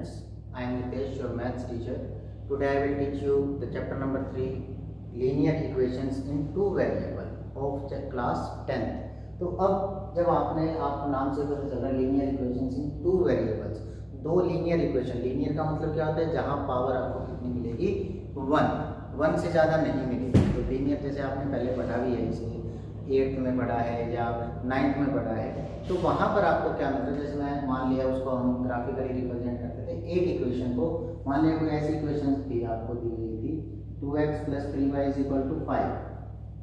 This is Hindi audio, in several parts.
students, I am Nitesh, your maths teacher. Today I will teach you the chapter number 3, linear equations in two variable of class 10th. तो अब जब आपको नाम से पता चला लीनियर इक्वेशंस इन टू वेरिएबल्स, दो लीनियर इक्वेशन, लीनियर का मतलब क्या होता है, जहां पावर आपको कितनी मिलेगी, वन से ज़्यादा नहीं मिलेगी। तो लीनियर जैसे आपने पहले पढ़ा भी है, इसे 8th में पढ़ा है या 9th में पढ़ा है, तो वहाँ पर आपको क्या मिलता है, जैसे मैं मान लिया उसको हम ग्राफिकली रिप्रेजेंट करते थे एक इक्वेशन को, मान लिया कोई ऐसी इक्वेशन थी आपको दी गई थी 2x + 3y = 5।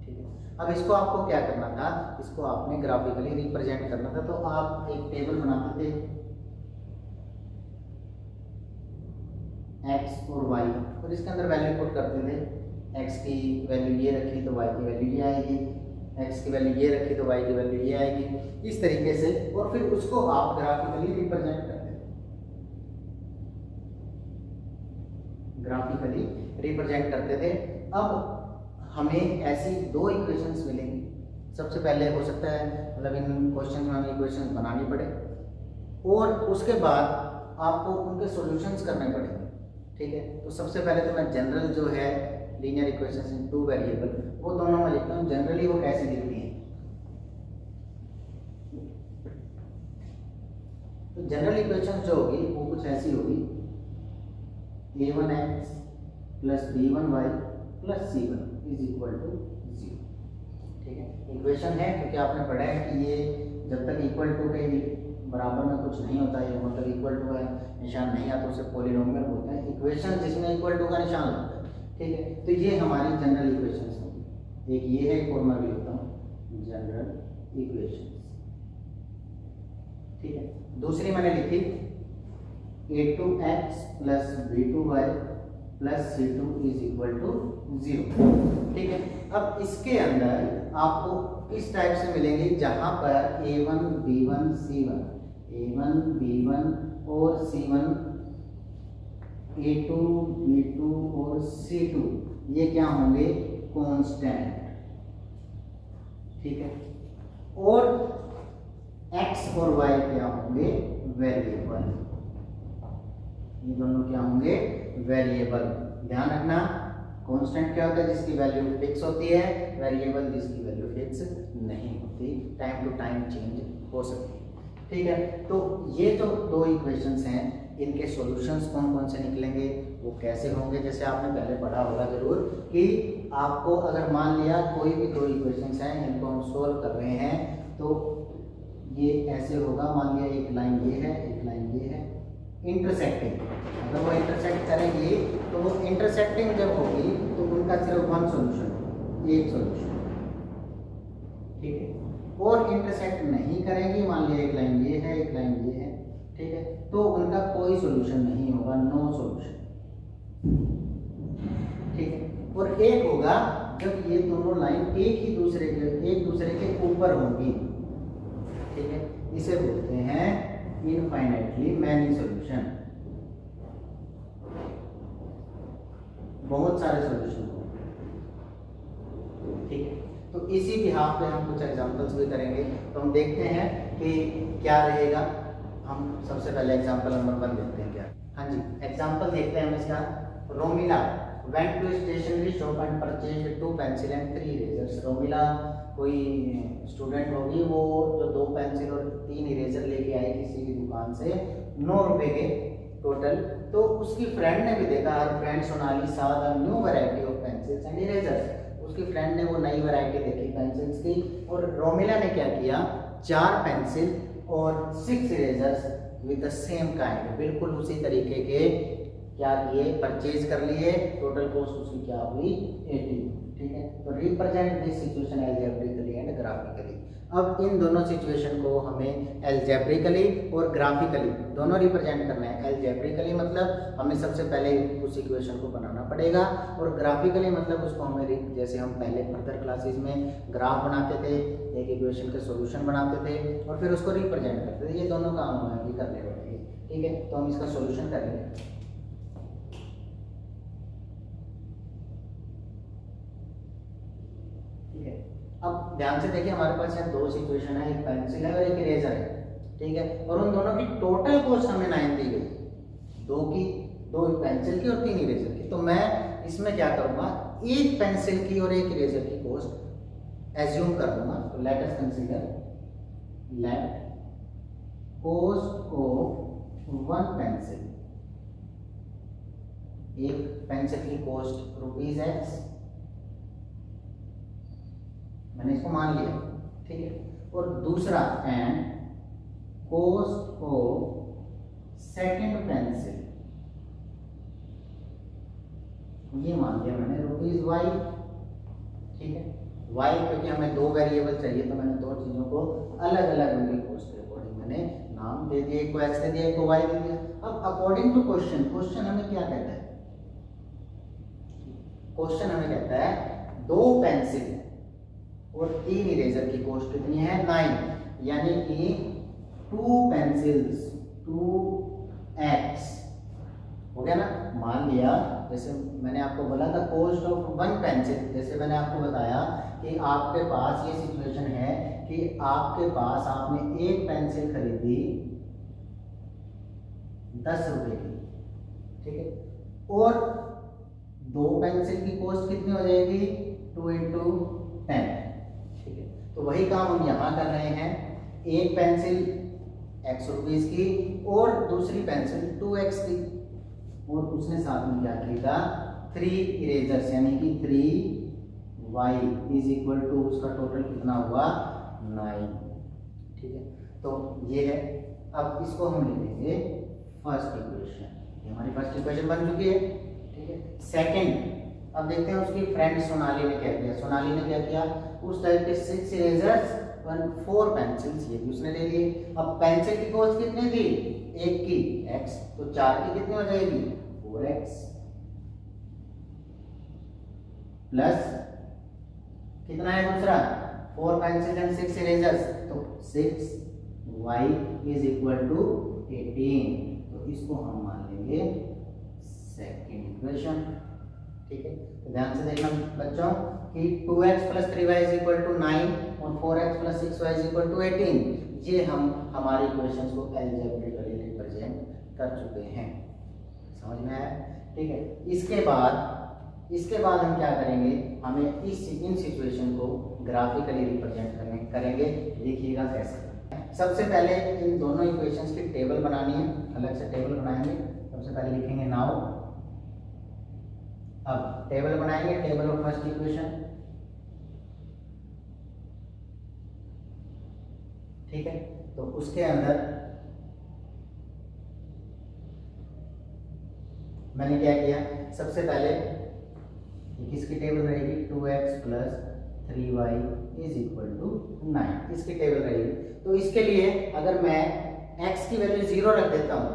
ठीक है, अब इसको आपको क्या करना था, इसको आपने ग्राफिकली रिप्रेजेंट करना था। तो आप एक टेबल बनाते थे x और y, और इसके अंदर वैल्यू पुट करते थे। x की वैल्यू ये रखी तो y की वैल्यू ये आएगी, x की वैल्यू ये रखी तो y की वैल्यू ये आएगी, इस तरीके से। और फिर उसको आप ग्राफिकली रिप्रेजेंट करते थे, ग्राफिकली रिप्रेजेंट करते थे। अब हमें ऐसी दो इक्वेशंस मिलेंगी। सबसे पहले हो सकता है मतलब इन क्वेश्चन में हमें इक्वेशंस बनानी पड़े, और उसके बाद आपको उनके सॉल्यूशंस करने पड़ेंगे। ठीक है, तो सबसे पहले तो मैं जनरल जो है लीनियर इक्वेशंस इन टू वेरिएबल, वो दोनों में लिखता हूँ। जनरली वो कैसे दिखती हैं, तो जनरल इक्वेशन जो होगी वो कुछ ऐसी होगी, a1x + b1y + c1 = 0। ठीक है, इक्वेशन है क्योंकि आपने पढ़ा है कि ये जब तक इक्वल टू के बराबर में कुछ नहीं होता है, मतलब इक्वल टू का निशान नहीं आता, उसे पॉलिनोमियल बोलते हैं। इक्वेशन जिसमें इक्वल टू का निशान होता है, ठीक है, तो ये हमारी जनरल इक्वेशंस होंगी। एक ये है, एक और मैं भी लिखता हूँ जनरल इक्वेशंस। ठीक है, दूसरी मैंने लिखी a2x + b2y + c2 = 0। ठीक है, अब इसके अंदर आपको इस टाइप से मिलेंगे जहां पर a1 b1 c1, a1 b1 और c1, a2 b2 और c2, ये क्या होंगे, कांस्टेंट। ठीक है, और x और y क्या होंगे, वेरिएबल। ये दोनों क्या होंगे, वेरिएबल। ध्यान रखना, कांस्टेंट क्या होता है, जिसकी वैल्यू फिक्स होती है, वेरिएबल जिसकी वैल्यू फिक्स नहीं होती, टाइम टू टाइम चेंज हो सकती है। ठीक है, तो ये जो दो इक्वेशंस हैं, इनके सॉल्यूशंस कौन कौन से निकलेंगे, वो कैसे होंगे, जैसे आपने पहले पढ़ा होगा जरूर कि आपको अगर मान लिया कोई भी दो इक्वेशंस हैं, इनको हम सोल्व कर रहे हैं, तो ये ऐसे होगा। मान लिया एक लाइन ये है, एक लाइन ये है, इंटरसेक्टिंग। अगर वो इंटरसेक्ट करेंगे तो वो इंटरसेक्टिंग जब होगी तो उनका सिर्फ वन सॉल्यूशन, एक सॉल्यूशन। ठीक है, और इंटरसेक्ट नहीं करेंगी, मान लिया एक लाइन ये है, एक लाइन ये है, ठीक है, तो उनका कोई सॉल्यूशन नहीं होगा, नो सॉल्यूशन। ठीक है, और एक होगा जब ये दोनों लाइन एक दूसरे के ऊपर होंगी। ठीक है, इसे बोलते हैं इनफाइनाइटली मैनी सॉल्यूशन, बहुत सारे सॉल्यूशन होंगे। ठीक है, तो इसी बिहाफ पे हम कुछ एग्जांपल्स भी करेंगे। तो हम देखते हैं कि क्या रहेगा। हम सबसे पहले एग्जांपल नंबर 1 देखते हैं क्या। हाँ जी, एग्जांपल देखते हैं हम इसका। Romila went to stationery shop and purchased 2 pencil and 3 erasers। Romila कोई स्टूडेंट होगी, वो जो 2 पेंसिल और 3 इरेजर लेके आई किसी की दुकान से, 9 रुपए के टोटल। तो उसकी फ्रेंड ने भी देखा, हर friend Sonali saw the new variety of pencils and erasers। उसकी फ्रेंड ने वो नई वैरायटी देखी पेंसिल्स की, और रोमिला ने क्या किया, 4 पेंसिल और 6 erasers with the same kind, बिल्कुल उसी तरीके के क्या किए, परचेज कर लिए। टोटल कॉस्ट उसकी क्या हुई, 80। ठीक है, तो represent this situation algebraically and graphically. अब इन दोनों सिचुएशन को हमें एल्जेब्रिकली और ग्राफिकली दोनों रिप्रेजेंट करना है। एल्जेब्रिकली मतलब हमें सबसे पहले उस इक्वेशन को बनाना पड़ेगा, और ग्राफिकली मतलब उसको हमें, जैसे हम पहले फर्दर क्लासेस में ग्राफ बनाते थे, एक इक्वेशन के सॉल्यूशन बनाते थे और फिर उसको रिप्रेजेंट करते थे। ये दोनों काम हमें भी करने पड़ेंगे। ठीक है, तो हम इसका सॉल्यूशन करेंगे। ठीक है, अब ध्यान से देखिए, हमारे पास यहाँ दो सिचुएशन है, एक पेंसिल है और एक इरेजर है। ठीक है, और उन दोनों की टोटल कॉस्ट हमें 9 दी गई। दो पेंसिल की और 3 इरेजर की। तो मैं इसमें क्या करूंगा, एक पेंसिल की और एक इरेजर की कॉस्ट एज्यूम कर दूंगा। तो let us consider let cost of one pencil, एक पेंसिल की कॉस्ट ₹X, मैंने इसको मान लिया, ठीक है। और दूसरा and cost of second pencil, ये मान लिया मैंने ₹Y, ठीक है। Y क्योंकि हमें 2 वेरिएबल चाहिए तो मैंने 2 चीजों को अलग अलग उनकी कॉस्ट के अकॉर्डिंग मैंने नाम दे दिए, एक को X दे दिया, एक को Y दे दिया। अब अकॉर्डिंग टू क्वेश्चन हमें क्या कहता है, क्वेश्चन हमें कहता है 2 पेंसिल और 3 इरेजर की कॉस्ट कितनी है, 9, यानी कि 2 पेंसिल्स 2x हो गया ना। मान लिया जैसे मैंने आपको बोला था कॉस्ट ऑफ वन पेंसिल, जैसे मैंने आपको बताया कि आपके पास ये सिचुएशन है कि आपके पास आपने एक पेंसिल खरीदी 10 रुपए की, ठीक है, और 2 पेंसिल की कॉस्ट कितनी हो जाएगी, 2 × 10, ठीक है। तो वही काम हम यहाँ कर रहे हैं, एक पेंसिल X रुपीस की और दूसरी पेंसिल 2x की, और उसने साथ में क्या खरीदा, 3 इरेजर्स, यानी कि 3y = उसका टोटल कितना हुआ, 9, ठीक है। तो ये है, अब इसको हम लिखेंगे फर्स्ट इक्वेशन, ये हमारी फर्स्ट इक्वेशन बन चुकी है, ठीक है। सेकंड, अब देखते हैं उसकी फ्रेंड सोनाली ने क्या किया। सोनाली ने क्या किया, उस टाइप के 6 इरेजर्स और 4 पेंसिल्स ये भी उसने ले लिए। अब पेंसिल की कॉस्ट कितनी थी, एक की x, तो 4 की कितनी हो जाएगी, 4x, प्लस कितना है दूसरा, 4 पेंसिल एंड 6 इरेजर्स, तो 6y = 18, तो इसको हम मान लेंगे सेकंड इक्वेशन, ठीक है। तो ध्यान से देखना बच्चों कि 2x + 3y = 9 और 4x + 6y = 18, ये हम हमारी इक्वेशंस को अलजेब्रिकली रिप्रेजेंट कर चुके हैं, समझ में आया, ठीक है। इसके बाद हम क्या करेंगे, हमें इन सिचुएशन को ग्राफिकली रिप्रेजेंट करेंगे। देखिएगा कैसे। सबसे पहले इन दोनों इक्वेशंस की टेबल बनानी है, अलग से टेबल बनाएंगे। सबसे पहले लिखेंगे नाउ, अब टेबल बनाएंगे, टेबल ऑफ फर्स्ट इक्वेशन, ठीक है। तो उसके अंदर मैंने क्या किया, सबसे पहले किसकी टेबल रहेगी, 2x + 3y = 9, इसकी टेबल रहेगी। तो इसके लिए अगर मैं x की वैल्यू 0 रख देता हूँ,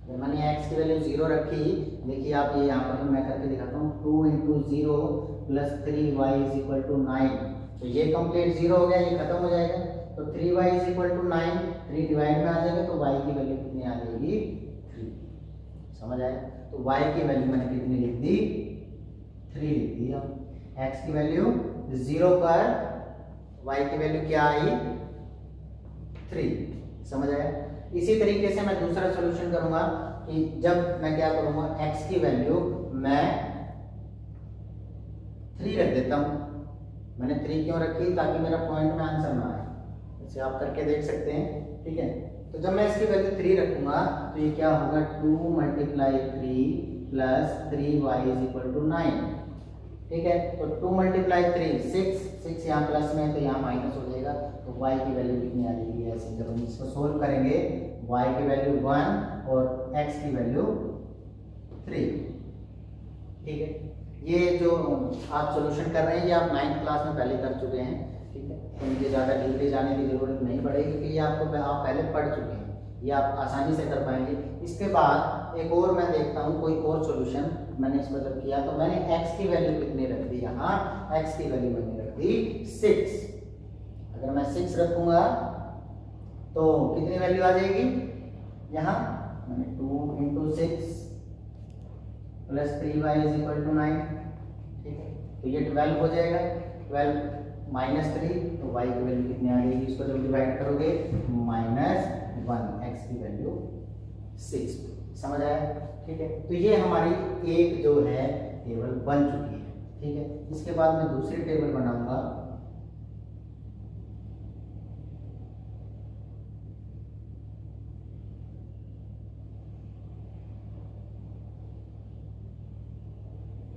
अगर मैंने x की वैल्यू 0 रखी, देखिए आप ये यहाँ पर मैं करके दिखाता हूँ, 2 × 0 + 3y = 9, तो ये कंप्लीट 0 हो गया, ये खत्म हो जाएगा। तो 3y = 9, 3 डिवाइड में आ जाएगा, तो y की वैल्यू कितनी आ जाएगी, 3, समझ आया। तो y की वैल्यू मैंने कितनी लिख दी, 3 लिख दी। हम x की वैल्यू 0 पर y की वैल्यू क्या आई, 3, समझ आया। इसी तरीके से मैं दूसरा सॉल्यूशन करूंगा कि जब मैं क्या करूंगा, x की वैल्यू मैं 3 रख देता हूं। मैंने 3 क्यों रखी, ताकि मेरा पॉइंट में आंसर ना आए, इसे आप करके देख सकते हैं, ठीक है। तो जब मैं इसकी वैल्यू 3 रखूंगा तो ये क्या होगा, 2 × 3 + 3y = 9, ठीक है। तो 2 × 3 6 यहाँ प्लस में है तो यहाँ माइनस हो जाएगा, तो y की वैल्यू कितनी आ जाएगी, ऐसे जब हम इसको सोल्व करेंगे, y की वैल्यू 1 और x की वैल्यू 3, ठीक है। ये जो आप सॉल्यूशन कर रहे हैं ये आप 9th क्लास में पहले कर चुके हैं, ठीक है। तो मुझे ज़्यादा डिटेल जाने की जरूरत नहीं पड़ेगी, क्योंकि ये आप पहले पढ़ चुके हैं, ये आप आसानी से कर पाएंगे। इसके बाद एक और मैं देखता हूँ कोई और सॉल्यूशन मैंने इसको जब किया, तो मैंने x की वैल्यू कितनी रख दी, यहाँ x की वैल्यू मैंने रख दी 6। अगर मैं 6 रखूंगा तो कितनी वैल्यू आ जाएगी, यहाँ मैंने 2 × 6 + 3y = 9, ठीक है। तो ये 12 हो जाएगा, 12 - 3, तो y की वैल्यू कितनी आ जाएगी, इसको जब डिवाइड करोगे -1, x की वैल्यू 6, समझ आया? ठीक है, तो ये हमारी एक जो है टेबल बन चुकी है। ठीक है, इसके बाद मैं दूसरी टेबल बनाऊंगा।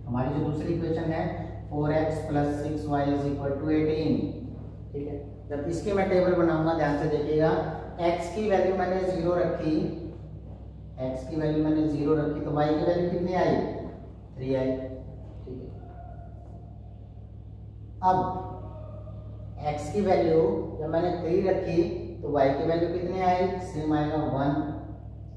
हमारी जो दूसरी इक्वेशन है 4x + 6y = 18। ठीक है, जब इसकी मैं टेबल बनाऊंगा, ध्यान से देखिएगा, x की वैल्यू मैंने 0 रखी, x की वैल्यू मैंने 0 रखी, तो y की वैल्यू कितनी आई? 3 आई। ठीक है, अब x की वैल्यू जब मैंने 3 रखी तो y की वैल्यू कितनी आई? सेम आएगा 1।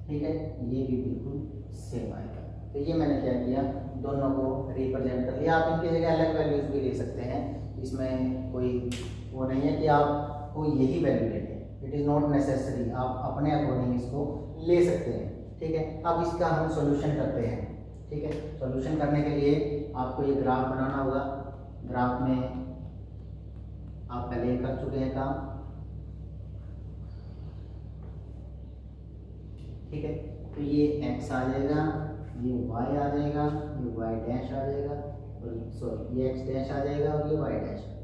ठीक है, ये भी बिल्कुल सेम आएगा। तो ये मैंने क्या किया, दोनों को रिप्रेजेंट कर लिया। आप इनकी जगह अलग वैल्यूज भी ले सकते हैं, इसमें कोई वो नहीं है कि आपको यही वैल्यू लेनी है, इट इज़ नॉट नेसेसरी, आप अपने अकॉर्डिंग इसको ले सकते हैं। ठीक है, अब इसका हम सॉल्यूशन करते हैं। ठीक है, सॉल्यूशन करने के लिए आपको ये ग्राफ बनाना होगा। ग्राफ में आप पहले कर चुके हैं काम। ठीक है, तो ये x आ जाएगा, ये y आ जाएगा, ये y डैश आ जाएगा, और सॉरी ये x डैश आ जाएगा और ये y डैश आ जाएगा।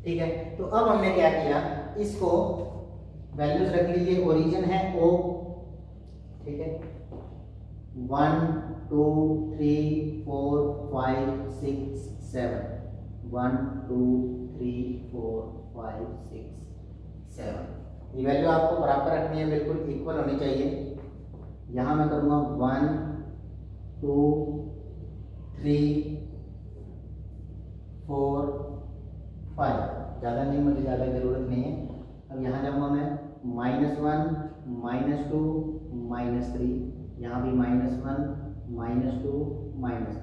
ठीक है, तो अब हमने क्या किया, इसको वैल्यूज रख लीजिए। ओरिजिन है O। ठीक है, 1 2 3 4 5 6 7, 1 2 3 4 5 6 7। ये वैल्यू आपको बराबर रखनी है, बिल्कुल इक्वल होनी चाहिए। यहाँ मैं करूँगा 1 2 3 4 5, ज़्यादा नहीं, मुझे ज़्यादा ज़रूरत नहीं है। अब यहाँ जाऊँगा मैं -1 -2 -3, यहाँ भी -1 -2 -3।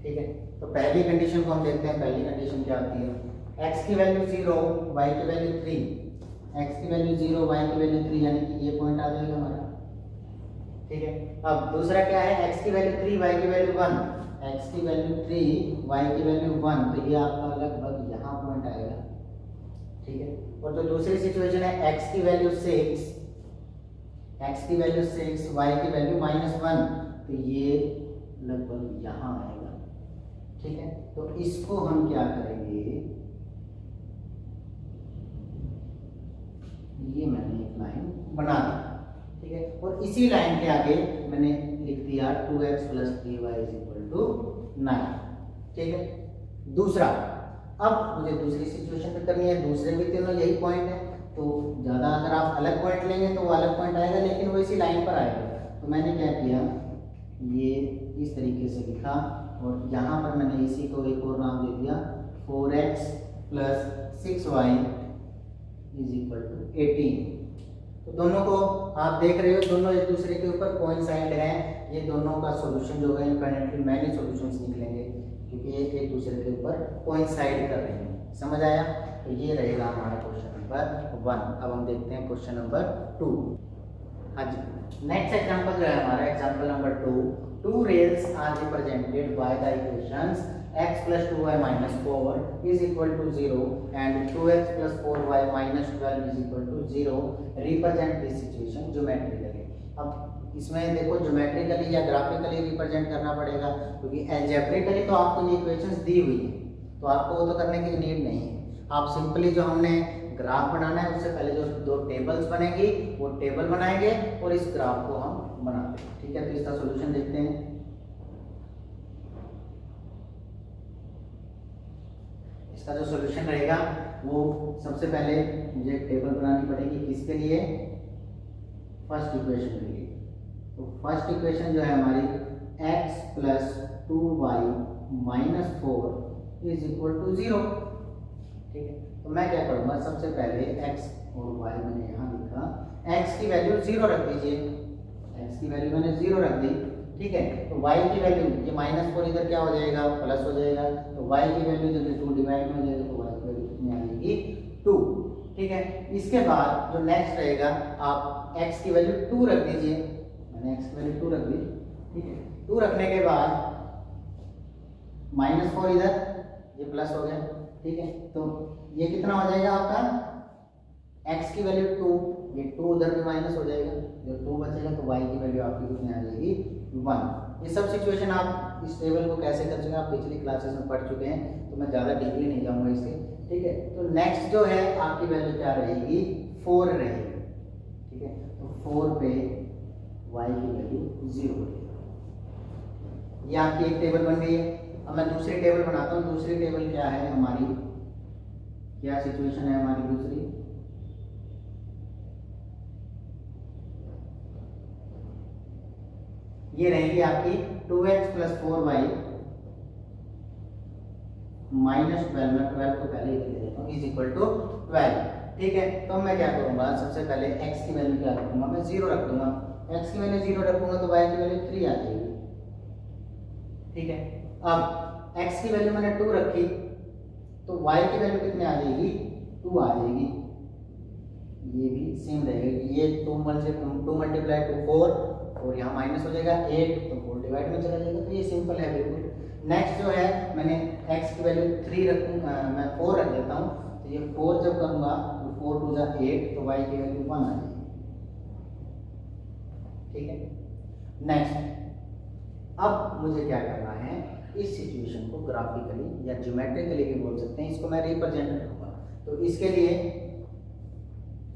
ठीक है, तो पहली कंडीशन को हम देखते हैं। पहली कंडीशन क्या आती है, x की वैल्यू 0, y की वैल्यू 3। x की वैल्यू 0, y की वैल्यू 3, यानी कि ये पॉइंट आ जाएगा हमारा। ठीक है, अब दूसरा क्या है, x की वैल्यू 3, y की वैल्यू 1। x की वैल्यू 3, y की वैल्यू 1, तो ये आपका लगभग यहाँ पॉइंट आएगा। ठीक है, और जो दूसरी सिचुएशन है x की वैल्यू 6, x की वैल्यू 6, y की वैल्यू -1, तो ये लगभग यहाँ आएगा। ठीक है, तो इसको हम क्या करेंगे, ये मैंने एक लाइन बना दी। ठीक है, और इसी लाइन के आगे मैंने लिख दिया 2x + 3y = 9। ठीक है, दूसरा, अब मुझे दूसरी सिचुएशन पे करनी है। दूसरे भी तीनों यही पॉइंट है, तो ज़्यादा अगर आप अलग पॉइंट लेंगे तो वो अलग पॉइंट आएगा, लेकिन वो इसी लाइन पर आएगा। तो मैंने क्या किया, ये इस तरीके से लिखा, और यहाँ पर मैंने इसी को एक और नाम दे दिया 4x + 6y = 18। तो दोनों को आप देख रहे हो, दोनों एक दूसरे के ऊपर कोइंसाइड हैं। ये दोनों का सॉल्यूशन जो है इनफाइनाइटली मैनी सॉल्यूशंस निकलेंगे, क्योंकि ये एक दूसरे के ऊपर कोइंसाइड कर रहे हैं। समझ आया? तो ये रहेगा हमारा क्वेश्चन नंबर 1। अब हम देखते हैं क्वेश्चन नंबर 2। हाँ जी, नेक्स्ट एग्जांपल जो है हमारा example number 2। Two rails are represented by the equations x + 2y - 4 = 0 and 2x + 4y - 12 = 0। Represent this situation geometrically. अब इसमें देखो, ज्योमेट्रिकली या ग्राफिकली रिप्रेजेंट करना पड़ेगा, क्योंकि अलजेब्रिकली तो आपको ये इक्वेशंस दी हुई है, तो आपको वो तो करने की नीड नहीं है। आप सिंपली जो हमने ग्राफ बनाना है, उससे पहले जो दो टेबल्स बनेगी वो टेबल बनाएंगे और इस ग्राफ को हम बनाते हैं। ठीक है, तो इसका सॉल्यूशन देखते हैं। इसका जो सॉल्यूशन रहेगा वो सबसे पहले मुझे एक टेबल बनानी पड़ेगी। किसके लिए? फर्स्ट इक्वेशन के लिए। तो फर्स्ट इक्वेशन जो है हमारी x + 2y - 4 = 0। ठीक है, तो मैं क्या करूँगा, सबसे पहले x और y मैंने यहाँ लिखा, x की वैल्यू 0 रख दीजिए, x की वैल्यू मैंने 0 रख दी। ठीक है, तो y की वैल्यू, ये -4 इधर क्या हो जाएगा, प्लस हो जाएगा, तो y की वैल्यू जब 2 डिवाइड में हो जाएगा तो y की वैल्यू कितनी आ जाएगी, 2। ठीक है, इसके बाद जो नेक्स्ट रहेगा, आप x की वैल्यू 2 रख दीजिए, मैंने x की वैल्यू 2 रख दी। ठीक है, 2 रखने के बाद -4 इधर, ये प्लस हो गया। ठीक है, तो ये कितना हो जाएगा आपका, x की वैल्यू 2 ये 2 उधर भी माइनस हो जाएगा, जब 2 बचेगा तो y की वैल्यू आपकी कितनी आ जाएगी 1। ये सब सिचुएशन आप इस टेबल को कैसे कर चुके हैं आप पिछली क्लासेस में पढ़ चुके हैं, तो मैं ज़्यादा डीपली नहीं जाऊँगा इसके, ठीक है। तो नेक्स्ट जो है आपकी वैल्यू क्या रहेगी 4 रहेगी, ठीक है। तो 4 पे y की वैल्यू 0 रहेगी। ये आपकी एक टेबल बन गई है। अब मैं दूसरी टेबल बनाता हूँ। दूसरी टेबल क्या है हमारी, क्या सिचुएशन है हमारी दूसरी, ये रहेगी आपकी 2x + 4y - 12, मैं 12 को पहले ही दे देता हूँ, = 12, ठीक है। तो मैं क्या करूंगा, सबसे पहले x की वैल्यू क्या रखूंगा, मैं 0 रख दूंगा। x की वैल्यू 0 रखूंगा तो y की वैल्यू 3 आ जाएगी, ठीक है। अब x की वैल्यू मैंने 2 रखी तो y की वैल्यू कितनी आ जाएगी 2 आ जाएगी। ये भी सेम रहेगा, ये 2 × 2 4 और यहाँ माइनस हो जाएगा 8 तो 4 डिवाइड में चला जाएगा। तो ये सिंपल है बिल्कुल। नेक्स्ट जो है मैंने x की वैल्यू 3 रखूँगा, मैं 4 रख देता हूँ, तो ये 4 जब करूँगा तो 4 × 2 = 8 तो y की वैल्यू 1 आ जाएगी, ठीक है। नेक्स्ट अब मुझे क्या करना है, इस सिचुएशन को ग्राफिकली या ज्योमेट्रिकली भी बोल सकते हैं, इसको मैं रिप्रेजेंट करूँगा। तो इसके लिए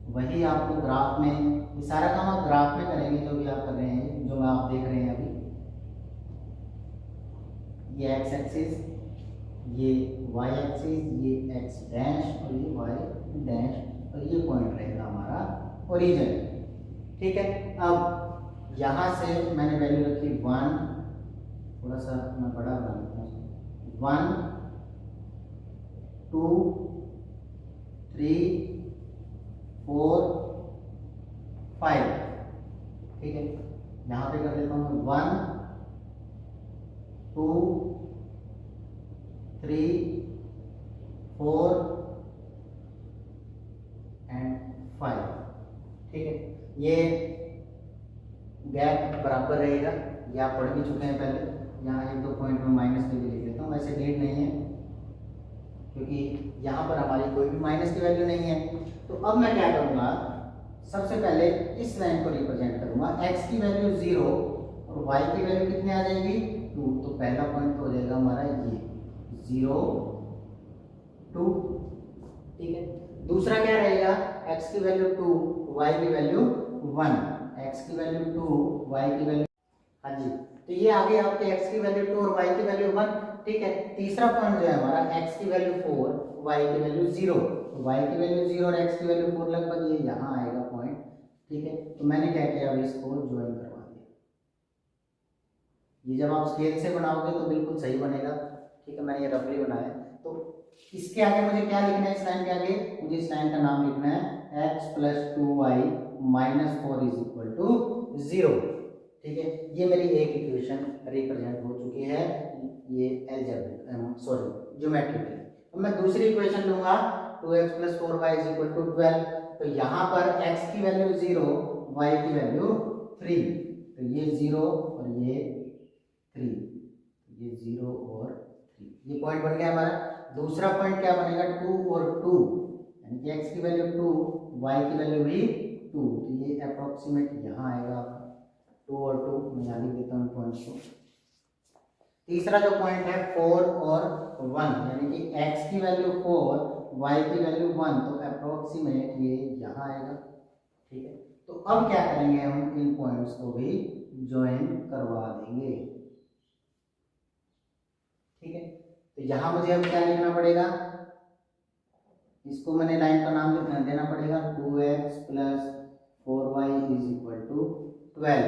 वही आपको ग्राफ में, ये सारा काम आप ग्राफ में करेंगे जो भी आप कर रहे हैं, जो आप देख रहे हैं अभी। ये x एक्सिस, ये y एक्सिस, ये x डैश और ये y डैश, और ये पॉइंट रहेगा हमारा ओरिजिन, ठीक है। अब यहाँ से मैंने वैल्यू रखी 1, थोड़ा सा मैं बड़ा बना लेता हूँ, 1 2 3 4 5, ठीक है। यहाँ पे कर देता हूँ 1 2 3 4 and 5, ठीक है। ये गैप बराबर रहेगा, ये आप पढ़ भी चुके हैं पहले। यहाँ 1-2 पॉइंट में माइनस के भी लिख लेता हूँ, वैसे नीड नहीं है क्योंकि यहाँ पर हमारी कोई भी माइनस की वैल्यू नहीं है। तो अब मैं क्या करूँगा, सबसे पहले इस लाइन को रिप्रेजेंट करूँगा। x की वैल्यू 0 और y की वैल्यू कितनी आ जाएगी 2, तो पहला पॉइंट तो हो जाएगा हमारा ये 0 2, ठीक है। दूसरा क्या रहेगा, x की वैल्यू 2 y की वैल्यू 1, x की वैल्यू 2 y की वैल्यू, हाँ जी। तो ये आ गई आपके x की वैल्यू 2 और y की वैल्यू 1, ठीक है। तीसरा पॉइंट जो है हमारा x की वैल्यू 4 y की वैल्यू 0, तो y की वैल्यू 0 और x की वैल्यू 4 लगभग ये यहाँ आएगा पॉइंट, ठीक है। तो मैंने क्या किया, अब इसको ज्वाइन करवा दिया। ये जब आप स्केल से बनाओगे तो बिल्कुल सही बनेगा, ठीक है। मैंने ये रफली बनाया। तो इसके आगे मुझे क्या लिखना है, इस लाइन के आगे मुझे इस लाइन का नाम लिखना है x + 2y - 4 = 0, ठीक है। ये मेरी एक इक्वेशन रिप्रेजेंट हो चुकी है, ये ज्योमेट्रिकली। तो मैं दूसरी इक्वेशन लूंगा 2x + 4y = 12। तो यहाँ पर x की वैल्यू 0, y की वैल्यू 3, तो ये 0 और ये 3, ये 0 और 3, ये पॉइंट बन गया हमारा। दूसरा पॉइंट क्या बनेगा 2 और 2, यानी कि x की वैल्यू 2 y की वैल्यू भी 2, तो ये अप्रोक्सीमेट यहाँ आएगा आपका 2 और 2, मैं यहाँ लिख देता हूँ पॉइंट्स को। तीसरा जो पॉइंट है 4 और 1, यानी कि x की वैल्यू 4 y की वैल्यू 1, तो अप्रोक्सीमेट ये यहाँ आएगा, ठीक है। तो अब क्या करेंगे, हम इन पॉइंट्स को भी ज्वाइन करवा देंगे, ठीक है। तो यहाँ मुझे अब क्या लिखना पड़ेगा, इसको मैंने लाइन का नाम देना पड़ेगा 2x + 4y = 12,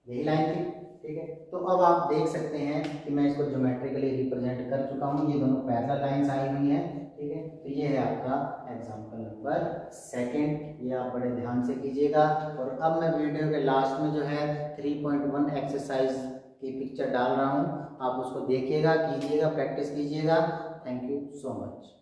यही लाइन थी, ठीक है। तो अब आप देख सकते हैं कि मैं इसको ज्योमेट्रिकली रिप्रेजेंट कर चुका हूँ, ये दोनों पैरेलल लाइंस आई हुई हैं, ठीक है। तो ये है आपका एग्जाम्पल नंबर 2, ये आप बड़े ध्यान से कीजिएगा। और अब मैं वीडियो के लास्ट में जो है 3.1 एक्सरसाइज की पिक्चर डाल रहा हूँ, आप उसको देखिएगा, कीजिएगा, प्रैक्टिस कीजिएगा। Thank you so much.